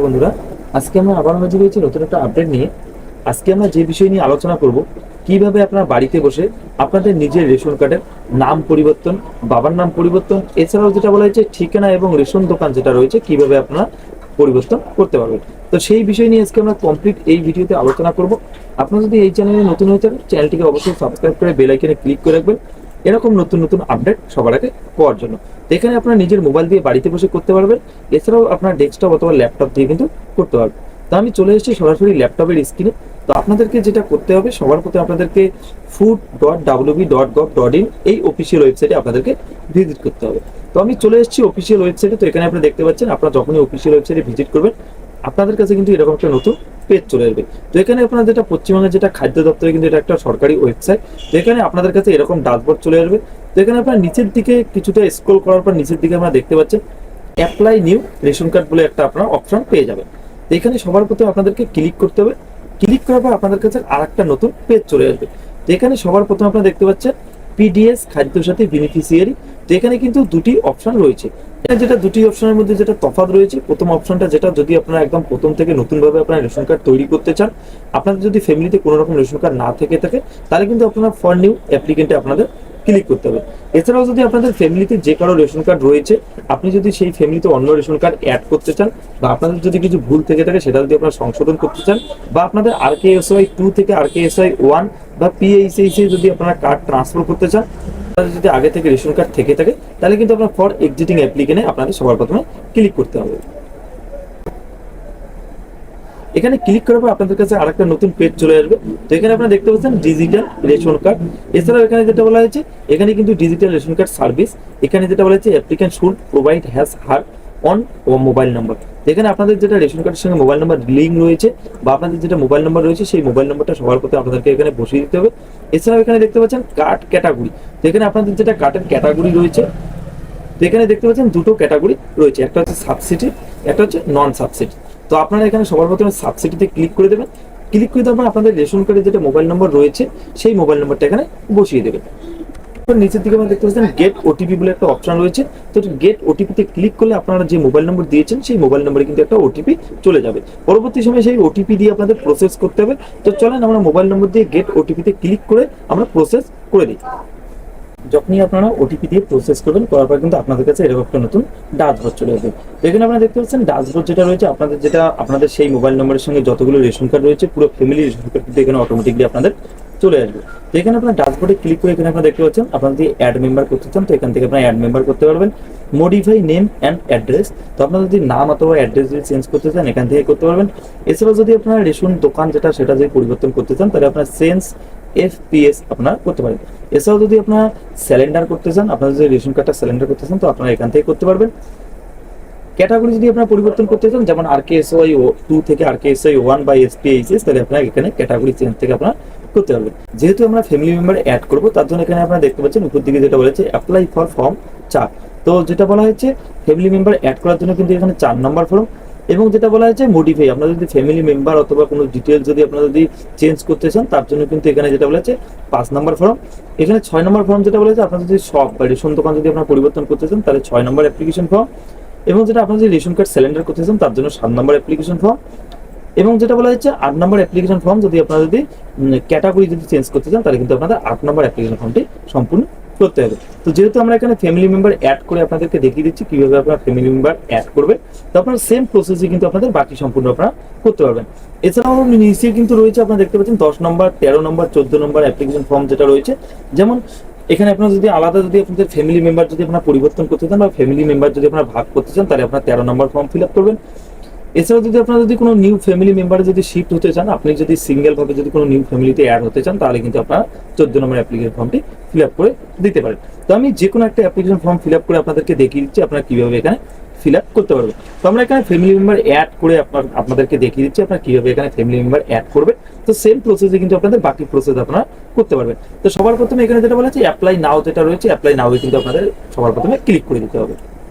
বন্ধুরা, আজকে আমরা আবার হাজির হয়েছি নতুন একটা আপডেট নিয়ে। আজকে আমরা যে বিষয় নিয়ে আলোচনা করব, কিভাবে আপনারা বাড়িতে বসে আপনাদের নিজের রেশন কার্ডের নাম পরিবর্তন, বাবার নাম পরিবর্তন, এছাড়াও যেটা বলা হয়েছে ঠিকানা এবং রেশন দোকান যেটা রয়েছে কিভাবে আপনারা পরিবর্তন করতে পারবেন। তো সেই বিষয় নিয়ে আজকে আমরা কমপ্লিট এই ভিডিওতে আলোচনা করব। আপনারা যদি এই চ্যানেলে নতুন হয়ে থাকেন, চ্যানেলটিকে অবশ্যই সাবস্ক্রাইব করে বেল আইকনে ক্লিক করে রাখবেন এরকম নতুন নতুন আপডেট সবার আগে পাওয়ার জন্য। তো এখানে আপনারা নিজের মোবাইল দিয়ে বাড়িতে বসে করতে পারবেন, এছাড়াও আপনার ডেস্কটপ অথবা ল্যাপটপ দিয়ে কিন্তু করতে পারবেন। তো আমি চলে এসেছি সরাসরি ল্যাপটপের স্ক্রিনে। তো আপনাদেরকে যেটা করতে হবে, সবার প্রথমে আপনাদেরকে food.wb.gov.in এই অফিসিয়াল ওয়েবসাইটে আপনাদেরকে ভিজিট করতে হবে। তো আমি চলে এসেছি অফিসিয়াল ওয়েবসাইটে। তো এখানে আপনারা দেখতে পাচ্ছেন, আপনারা যখনই অফিসিয়াল ওয়েবসাইটে ভিজিট করবেন আপনাদের কাছে কিন্তু এরকম একটা নতুন পেজ চলে আসবে। তো এখানে আপনারা যেটা পশ্চিমবঙ্গের যেটা খাদ্য দপ্তরে কিন্তু এটা একটা সরকারি ওয়েবসাইট। তো এখানে আপনাদের কাছে এরকম ড্যাশবোর্ড চলে আসবে। তো এখানে আপনারা নিচের দিকে কিছুটা স্ক্রল করার পর নিচের দিকে আপনারা দেখতে পাচ্ছেন অ্যাপ্লাই নিউ রেশন কার্ড বলে একটা আপনারা অপশন পেয়ে যাবেন। তো এখানে সবার প্রথমে আপনাদেরকে ক্লিক করতে হবে। ক্লিক করার পর আপনাদের কাছে আরেকটা নতুন পেজ চলে আসবে। তো এখানে সবার প্রথমে আপনারা দেখতে পাচ্ছেন পিডিএস খাদ্য সাথী বেনিফিশিয়ারি। তো এখানে কিন্তু দুটি অপশন রয়েছে। এটা যেটা দুটি অপশনের মধ্যে যেটা তফাৎ রয়েছে, প্রথম অপশনটা যেটা যদি আপনারা একদম প্রথম থেকে নতুনভাবে আপনারা রেশন কার্ড তৈরি করতে চান, আপনাদের যদি ফ্যামিলিতে কোনো রকম রেশন কার্ড না থেকে থাকে, তাহলে কিন্তু আপনারা ফর নিউ অ্যাপ্লিকেন্টে আপনাদের ক্লিক করতে হবে। এছাড়াও যদি আপনাদের ফ্যামিলিতে যে কারো রেশন কার্ড রয়েছে, আপনি যদি সেই ফ্যামিলিতে অন্য রেশন কার্ড অ্যাড করতে চান, বা আপনাদের যদি কিছু ভুল থেকে থাকে সেটা যদি আপনারা সংশোধন করতে চান, বা আপনাদের RKSY 2 থেকে RKSY 1 বা PHSA যদি আপনারা কার্ড ট্রান্সফার করতে চান, যদি আগে থেকে রেশন কার্ড থেকে থাকে, তাহলে কিন্তু আপনার ফর এক্সিটিং অ্যাপ্লিকেন্টে আপনাদের সবার প্রথমে ক্লিক করতে হবে। এখানে ক্লিক করার পর আপনাদের কাছে আরেকটা নতুন পেজ চলে আসবে। তো এখানে আপনারা দেখতে পাচ্ছেন ডিজিটাল রেশন কার্ড। এছাড়াও এখানে যেটা বলা হয়েছে, এখানে কিন্তু ডিজিটাল রেশন কার্ড সার্ভিস, এখানে যেটা বলা হয়েছে applicant should provide has her own mobile number. এখানে আপনাদের যেটা রেশন কার্ডের সঙ্গে মোবাইল নাম্বার লিঙ্ক রয়েছে, বা আপনাদের যেটা মোবাইল নাম্বার রয়েছে সেই মোবাইল নাম্বারটা সবার প্রতি আপনাদেরকে এখানে বসিয়ে দিতে হবে। এছাড়াও এখানে দেখতে পাচ্ছেন কার্ড ক্যাটাগরি। তো এখানে আপনাদের যেটা কার্ডের ক্যাটাগরি রয়েছে, তো এখানে দেখতে পাচ্ছেন দুটো ক্যাটাগরি রয়েছে, একটা হচ্ছে সাবসিডি, একটা হচ্ছে নন সাবসিডি। তো আপনারা এখানে সবার প্রথমে সাবসিডিতে ক্লিক করে দেবেন। ক্লিক করে দেওয়ার পর আপনাদের রেশন কার্ডে যেটা মোবাইল নম্বর রয়েছে সেই মোবাইল নম্বরটা এখানে বসিয়ে দেবেন। নিচের দিকে আমরা দেখতে পাচ্ছেন গেট ওটিপি বলে একটা অপশন রয়েছে। তো গেট ওটিপিতে ক্লিক করলে আপনারা যে মোবাইল নম্বর দিয়েছেন সেই মোবাইল নম্বরে কিন্তু একটা ওটিপি চলে যাবে। পরবর্তী সময় সেই ওটিপি দিয়ে আপনাদের প্রসেস করতে হবে। তো চলেন আমরা মোবাইল নম্বর দিয়ে গেট ওটিপিতে ক্লিক করে আমরা প্রসেস করে দিই। যখনই আপনারা ওটিপি দিয়ে প্রসেস করবেন, করার পর কিন্তু আপনাদের কাছে এরকম একটা নতুন ড্যাশবোর্ড চলে আসবে। তো এখানে আপনারা দেখতে পাচ্ছেন ড্যাশবোর্ড যেটা রয়েছে, আপনাদের সেই মোবাইল নম্বরের সঙ্গে যতগুলো রেশন কার্ড রয়েছে পুরো ফ্যামিলি রেশন কার্ড কিন্তু এখানে অটোমেটিকলি আপনাদের চলে আসবে। তো এখানে আপনার ড্যাশবোর্ডে ক্লিক করে এখানে আপনারা দেখতে পাচ্ছেন আপনারা যদি অ্যাড মেম্বার করতে চান, তো এখান থেকে আপনারা অ্যাড মেম্বার করতে পারবেন। মডিফাই নেম অ্যান্ড অ্যাড্রেস, তো আপনারা যদি নাম অথবা অ্যাড্রেস যদি চেঞ্জ করতে চান এখান থেকে করতে পারবেন। এছাড়াও যদি আপনারা রেশন দোকান সেটা যদি পরিবর্তন করতে চান, তাহলে আপনার চেঞ্জ FPS আপনারা করতে পারেন। এছাড়াও যদি আপনারা স্যালেন্ডার করতে চান, আপনারা যদি রেশন কার্ডটা স্যালেন্ডার করতে চান, তো আপনারা এখান থেকে করতে পারবেন। ক্যাটাগরি যদি আপনারা পরিবর্তন করতে চান, যেমন RKSY 2 থেকে RKSY 1 বা SPHS, তাহলে আপনারা এখানে ক্যাটাগরি চেঞ্জ থেকে আপনারা করতে পারবেন। যেহেতু আমরা ফ্যামিলি মেম্বার অ্যাড করব, তার জন্য এখানে আপনারা দেখতে পাচ্ছেন উপর দিকে যেটা বলেছে অ্যাপ্লাই ফর ফর্ম 4। তো যেটা বলা হয়েছে ফ্যামিলি মেম্বার অ্যাড করার জন্য কিন্তু এখানে 4 নম্বর ফর্ম, এবং যেটা বলা হয়েছে মডিফাই, আপনারা যদি ফ্যামিলি মেম্বার অথবা কোনো ডিটেলস যদি আপনারা যদি চেঞ্জ করতে চান, তার জন্য কিন্তু এখানে যেটা বলা হয়েছে 5 নম্বর ফর্ম। এখানে 6 নম্বর ফর্ম যেটা বলেছে, আপনারা যদি সব বা রেশন দোকান যদি আপনারা পরিবর্তন করতে চান, তাহলে 6 নম্বর অ্যাপ্লিকেশন ফর্ম। এবং যেটা আপনারা যদি রেশন কার্ড সিলিন্ডার করতে চান, তার জন্য 7 নম্বর অ্যাপ্লিকেশন ফর্ম। এবং যেটা বলা হচ্ছে 8 নম্বর অ্যাপ্লিকেশন ফর্ম, যদি আপনারা যদি ক্যাটাগরি যদি চেঞ্জ করতে চান, তাহলে কিন্তু আপনাদের 8 নম্বর অ্যাপ্লিকেশন ফর্মটি সম্পূর্ণ করতে হবে। তো যেহেতু আমরা এখানে ফ্যামিলি মেম্বার অ্যাড করে আপনাদেরকে দেখিয়ে দিচ্ছি কিভাবে আপনারা ফ্যামিলি মেম্বার অ্যাড করবে, তো আপনারা সেম প্রসেসে কিন্তু আপনাদের বাকি সম্পূর্ণ আপনারা করতে পারবেন। এছাড়াও নিচে কিন্তু রয়েছে আপনারা দেখতে পাচ্ছেন 10 নম্বর, 13 নম্বর, 14 নম্বর অ্যাপ্লিকেশন ফর্ম যেটা রয়েছে। যেমন এখানে আপনারা যদি আলাদা যদি আপনাদের ফ্যামিলি মেম্বার যদি আপনারা পরিবর্তন করতে চান, বা ফ্যামিলি মেম্বার যদি আপনারা ভাগ করতে চান, তাহলে আপনারা 13 নম্বর ফর্ম ফিল আপ করবেন। এছাড়াও যদি আপনারা যদি কোনো নিউ ফ্যামিলি মেম্বারে যদি শিফট হতে চান, আপনি যদি সিঙ্গেল ভাবে যদি কোনো নিউ ফ্যামিলিতে অ্যাড হতে চান, তাহলে কিন্তু আপনারা 14 নম্বর অ্যাপ্লিকেশন ফর্মটি ফিল আপ করে দিতে পারেন। তো আমি যে কোনো একটা অ্যাপ্লিকেশন ফর্ম ফিল আপ করে আপনাদেরকে দেখিয়ে দিচ্ছি আপনারা কিভাবে এখানে ফিল আপ করতে পারবেন। তো আমরা এখানে ফ্যামিলি মেম্বার অ্যাড করে আপনাদেরকে দেখিয়ে দিচ্ছি আপনারা কিভাবে এখানে ফ্যামিলি মেম্বার অ্যাড করবেন। তো সেম প্রসেসে কিন্তু আপনাদের বাকি প্রসেস আপনারা করতে পারবেন। তো সবার প্রথমে এখানে যেটা বলা হচ্ছে অ্যাপ্লাই নাও যেটা রয়েছে, অ্যাপ্লাই নাও কিন্তু আপনাদের সবার প্রথমে ক্লিক করে দিতে হবে।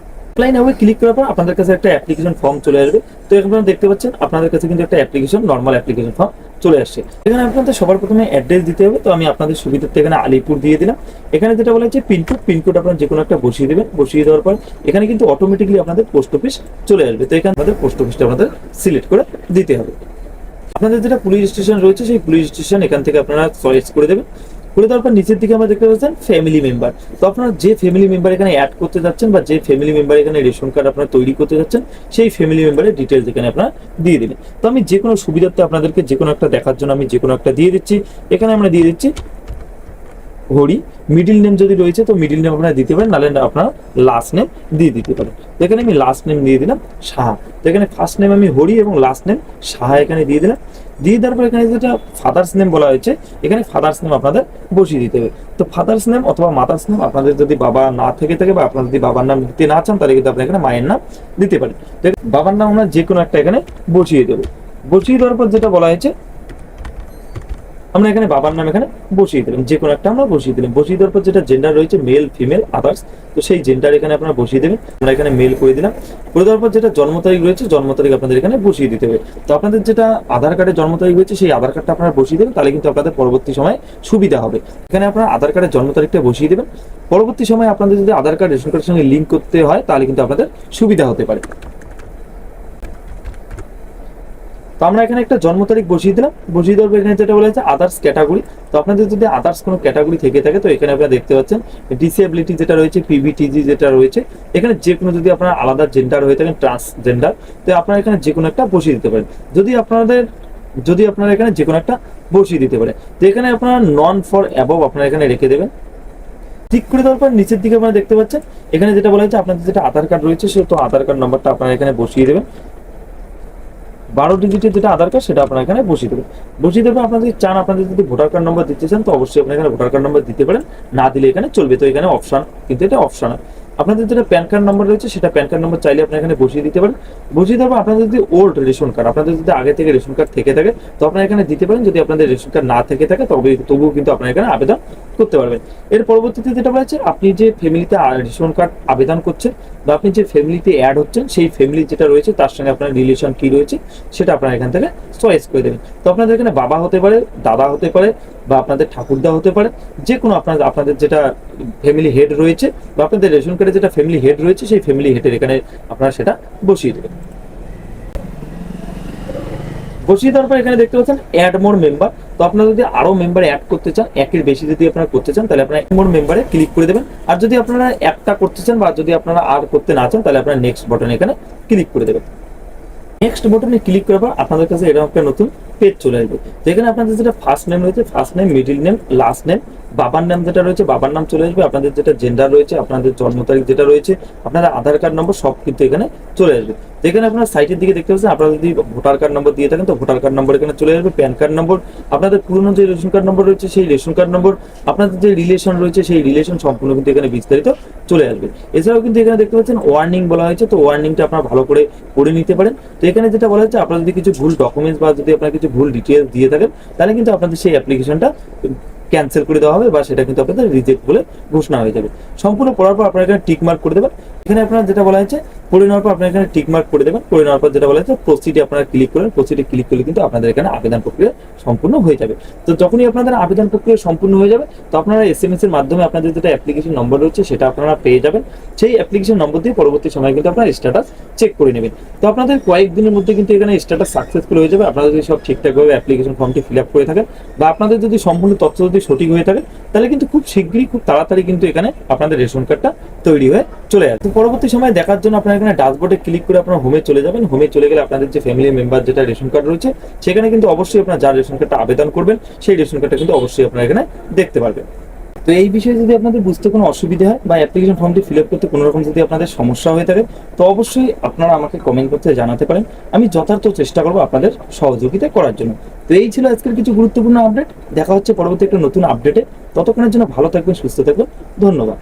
অ্যাপ্লাই নাও ক্লিক করার পর আপনাদের কাছে একটা অ্যাপ্লিকেশন ফর্ম চলে আসবে। তো আপনারা দেখতে পাচ্ছেন আপনাদের কাছে কিন্তু একটা অ্যাপ্লিকেশন, নর্মাল অ্যাপ্লিকেশন ফর্ম চলে আসছে। এখানে আপনাদের সবার প্রথমে অ্যাড্রেস দিতে হবে। তো আমি আপনাদের সুবিধার্থে এখানে আলিপুর দিয়ে দিলাম। এখানে যেটা বলা হচ্ছে পিনকোড আপনারা যে কোনো একটা বসিয়ে দেবেন। বসিয়ে দেওয়ার পর এখানে কিন্তু অটোমেটিকলি আপনাদের পোস্ট অফিস চলে আসবে। তো এখানে আপনাদের পোস্ট অফিসটা আপনাদের সিলেক্ট করে দিতে হবে। আপনাদের যেটা পুলিশ স্টেশন রয়েছে সেই পুলিশ স্টেশন এখান থেকে আপনারা চয়েস করে দেবেন। করে দেওয়ার পর নিচের দিকে আমরা দেখতে পাচ্ছেন ফ্যামিলি মেম্বার। তো আপনারা যে ফ্যামিলি মেম্বার এখানে অ্যাড করতে যাচ্ছেন বা যে ফ্যামিলি মেম্বার এখানে রেশন কার্ড আপনারা তৈরি করতে যাচ্ছেন সেই ফ্যামিলি মেম্বারের ডিটেলস এখানে আপনারা দিয়ে দেবেন। তো আমি যে কোনো সুবিধার্থে আপনাদেরকে যে কোনো একটা দেখার জন্য আমি যে কোনো একটা দিয়ে দিচ্ছি। এখানে আমরা দিয়ে দিচ্ছি হরি। মিডিল নেম যদি রয়েছে তো মিডিল নেম আপনারা দিতে পারেন, নাহলে আপনারা লাস্ট নেম দিয়ে দিতে পারেন। তো এখানে আমি লাস্ট নেম দিয়ে দিলাম সাহা। তো এখানে ফার্স্ট নেম আমি হরি এবং লাস্ট নেম সাহা এখানে দিয়ে দিলাম। দিয়ে দেওয়ার পর এখানে যেটা ফাদার্স নেম বলা হয়েছে এখানে ফাদার্স নেম আপনাদের বসিয়ে দিতে হবে। তো ফাদার্স নেম অথবা মাদার্স নেম আপনাদের যদি বাবা না থেকে থাকে বা আপনারা যদি বাবার নাম দিতে না চান তাহলে কিন্তু আপনি এখানে মায়ের নাম দিতে পারেন। তো বাবার নাম আমরা যে কোনো একটা এখানে বসিয়ে দেবো। বসিয়ে দেওয়ার পর যেটা বলা হয়েছে আমরা এখানে বাবার নাম এখানে বসিয়ে দিলাম, যে কোনো একটা আমরা বসিয়ে দিলাম। বসিয়ে দেওয়ার পর যেটা জেন্ডার রয়েছে মেল ফিমেল আদার্স, তো সেই জেন্ডার এখানে আপনারা বসিয়ে দেবেন। আমরা এখানে মেল করে দিলাম। করে দেওয়ার পর যেটা জন্ম তারিখ রয়েছে জন্ম তারিখ আপনাদের এখানে বসিয়ে দিতে হবে। তো আপনাদের যেটা আধার কার্ডের জন্ম তারিখ রয়েছে সেই আধার কার্ডটা আপনারা বসিয়ে দেবেন, তাহলে কিন্তু আপনাদের পরবর্তী সময় সুবিধা হবে। এখানে আপনারা আধার কার্ডের জন্ম তারিখটা বসিয়ে দেবেন। পরবর্তী সময় আপনাদের যদি আধার কার্ড রেশন কার্ডের সঙ্গে লিঙ্ক করতে হয় তাহলে কিন্তু আপনাদের সুবিধা হতে পারে। তো আমরা এখানে একটা জন্ম তারিখ বসিয়ে দিলাম। বসিয়ে দেওয়ার পর এখানে যেটা বলা হয়েছে আদার্স ক্যাটাগরি। তো আপনাদের যদি আদার্স কোনো ক্যাটাগরি থেকে থাকে তো এখানে আপনারা দেখতে পাচ্ছেন ডিসেবিলিটি যেটা রয়েছে, পিভিটিজি যেটা রয়েছে, এখানে যে কোনো যদি আপনারা আলাদা জেন্ডার হয়ে থাকেন ট্রান্সজেন্ডার, তো আপনারা এখানে যে কোনো একটা বসিয়ে দিতে পারেন। যদি আপনারা এখানে যে কোনো একটা বসিয়ে দিতে পারেন। তো এখানে আপনারা নন ফর অ্যাবভ আপনারা এখানে রেখে দেবেন। ঠিক করে দেওয়ার পর নিচের দিকে আপনারা দেখতে পাচ্ছেন এখানে যেটা বলা হয়েছে আপনাদের যেটা আধার কার্ড রয়েছে সে তো আধার কার্ড নাম্বারটা আপনারা এখানে বসিয়ে দেবেন। 12 ডিজিটের যেটা আধার কার্ড সেটা আপনারা এখানে বসিয়ে দেবেন। বসিয়ে দেবেন আপনাদের চান, আপনাদের যদি ভোটার কার্ড নম্বর দিতে চান তো অবশ্যই আপনারা এখানে ভোটার কার্ড নম্বর দিতে পারেন, না দিলে এখানে চলবে। তো এখানে অপশন, কিন্তু এটা অপশনাল। আপনাদের যেটা প্যান কার্ড নম্বর রয়েছে সেটা প্যান কার্ড নম্বর চাইলে আপনারা এখানে বসিয়ে দিতে পারেন। বসিয়ে দেওয়ার পর আপনাদের যদি ওল্ড রেশন কার্ড, আপনাদের যদি আগে থেকে রেশন কার্ড থেকে থাকে তো আপনারা এখানে দিতে পারেন। যদি আপনাদের রেশন কার্ড না থেকে থাকে তবুও কিন্তু আপনারা এখানে আবেদন করতে পারবেন। এর পরবর্তীতে যেটা বলেছে আপনি যে ফ্যামিলিতে রেশন কার্ড আবেদন করছেন বা আপনি যে ফ্যামিলিতে অ্যাড হচ্ছেন সেই ফ্যামিলি যেটা রয়েছে তার সঙ্গে আপনার রিলেশন কি রয়েছে সেটা আপনারা এখান থেকে চয়েস করে দেবেন। তো আপনাদের এখানে বাবা হতে পারে, দাদা হতে পারে বা আপনাদের ঠাকুরদা হতে পারে, যে কোনো আপনাদের যেটা ফ্যামিলি হেড রয়েছে বা আপনাদের রেশন কার্ডে যেটা ফ্যামিলি হেড রয়েছে সেই ফ্যামিলি হেডের এখানে আপনারা সেটা বসিয়ে দেবেন। বসিয়ে দেওয়ার পর এখানে দেখতে পাচ্ছেন অ্যাড মোর মেম্বার। তো আপনারা যদি আরো মেম্বার অ্যাড করতে চান, একের বেশি যদি আপনারা করতে চান তাহলে আপনারা মোর মেম্বারে ক্লিক করে দেবেন। আর যদি আপনারা একটা করতে চান বা যদি আপনারা আর করতে না চান তাহলে আপনারা নেক্সট বাটনে এখানে ক্লিক করে দেবেন। নেক্সট বাটনে ক্লিক করার পর আপনাদের কাছে এরকম একটা নতুন পেজ চলে আসবে। যেখানে আপনাদের যেটা ফার্স্ট নেম রয়েছে first name, middle name, last name, বাবার নাম যেটা রয়েছে বাবার নাম চলে আসবে, আপনাদের যেটা জেন্ডার রয়েছে, আপনাদের জন্ম তারিখ যেটা রয়েছে, আপনাদের আধার কার্ড নম্বর সব কিন্তু এখানে চলে আসবে। এখানে আপনার সাইটের দিকে দেখতে পাচ্ছেন আপনারা যদি ভোটার কার্ড নম্বর দিয়ে থাকেন তো ভোটার কার্ড নম্বর এখানে চলে আসবে, প্যান কার্ড নম্বর, আপনাদের পুরনো যে রেশন কার্ড নম্বর রয়েছে সেই রেশন কার্ড নম্বর, আপনাদের যে রিলেশন রয়েছে সেই রিলেশন সম্পূর্ণ কিন্তু এখানে বিস্তারিত চলে আসবে। এছাড়াও কিন্তু এখানে দেখতে পাচ্ছেন ওয়ার্নিং বলা হয়েছে, তো ওয়ার্নিংটা আপনারা ভালো করে পড়ে নিতে পারেন। তো এখানে যেটা বলা হচ্ছে আপনারা যদি কিছু ভুল ডকুমেন্টস বা যদি আপনারা কিছু ভুল ডিটেলস দিয়ে থাকেন তাহলে কিন্তু আপনাদের সেই অ্যাপ্লিকেশনটা ক্যান্সেল করে দেওয়া হবে বা সেটা কিন্তু আপনাদের রিজেক্ট বলে ঘোষণা হয়ে যাবে। সম্পূর্ণ পড়ার পর আপনারা এখানে টিক মার্ক করে দেবেন। এখানে আপনারা যেটা বলা হয়েছে পড়ে নেওয়ার পর আপনারা এখানে টিক মার্ক করে দেবেন। করে নেওয়ার পর যেটা বলা হয়েছে প্রসিডে আপনারা ক্লিক করেন। প্রসিডে ক্লিক করলে কিন্তু আপনাদের এখানে আবেদন প্রক্রিয়া সম্পূর্ণ হয়ে যাবে। তো যখনই আপনাদের আবেদন প্রক্রিয়া সম্পূর্ণ হয়ে যাবে তো আপনারা এসএমএস এর মাধ্যমে আপনাদের যেটা অ্যাপ্লিকেশন নম্বর রয়েছে সেটা আপনারা পেয়ে যাবেন। সেই অ্যাপ্লিকেশন নম্বর দিয়ে পরবর্তী সময় কিন্তু আপনারা স্ট্যাটাস চেক করে নেবেন। তো আপনাদের কয়েকদিনের মধ্যে কিন্তু এখানে স্ট্যাটাস সাকসেসফুল হয়ে যাবে। আপনারা যদি সব ঠিকঠাকভাবে অ্যাপ্লিকেশন ফর্মটি ফিল আপ করে থাকেন বা আপনাদের যদি সম্পূর্ণ তথ্য যদি সঠিক হয়ে থাকে তাহলে কিন্তু খুব শীঘ্রই খুব তাড়াতাড়ি কিন্তু এখানে আপনাদের রেশন কার্ডটা তৈরি হয়ে চলে আসবে। তো পরবর্তী সময় দেখার জন্য আপনারা এখানে ড্যাশবোর্ডে ক্লিক করে আপনারা হোমে চলে যাবেন। হোমে চলে গেলে আপনাদের যে ফ্যামিলি মেম্বার যেটা রেশন কার্ড রয়েছে সেখানে কিন্তু অবশ্যই আপনারা যার রেশন কার্ডটা আবেদন করবেন সেই রেশন কার্ডটা কিন্তু অবশ্যই আপনারা এখানে দেখতে পারবেন। তো এই বিষয়ে যদি আপনাদের বুঝতে কোনো অসুবিধা হয় বা অ্যাপ্লিকেশন ফর্মটি ফিল আপ করতে কোনো রকম যদি আপনাদের সমস্যা হয়ে থাকে তো অবশ্যই আপনারা আমাকে কমেন্ট করতে জানাতে পারেন। আমি যথার্থ চেষ্টা করবো আপনাদের সহযোগিতা করার জন্য। তো এই ছিল আজকের কিছু গুরুত্বপূর্ণ আপডেট। দেখা হচ্ছে পরবর্তী একটা নতুন আপডেটে। ততক্ষণের জন্য ভালো থাকবেন, সুস্থ থাকবেন। ধন্যবাদ।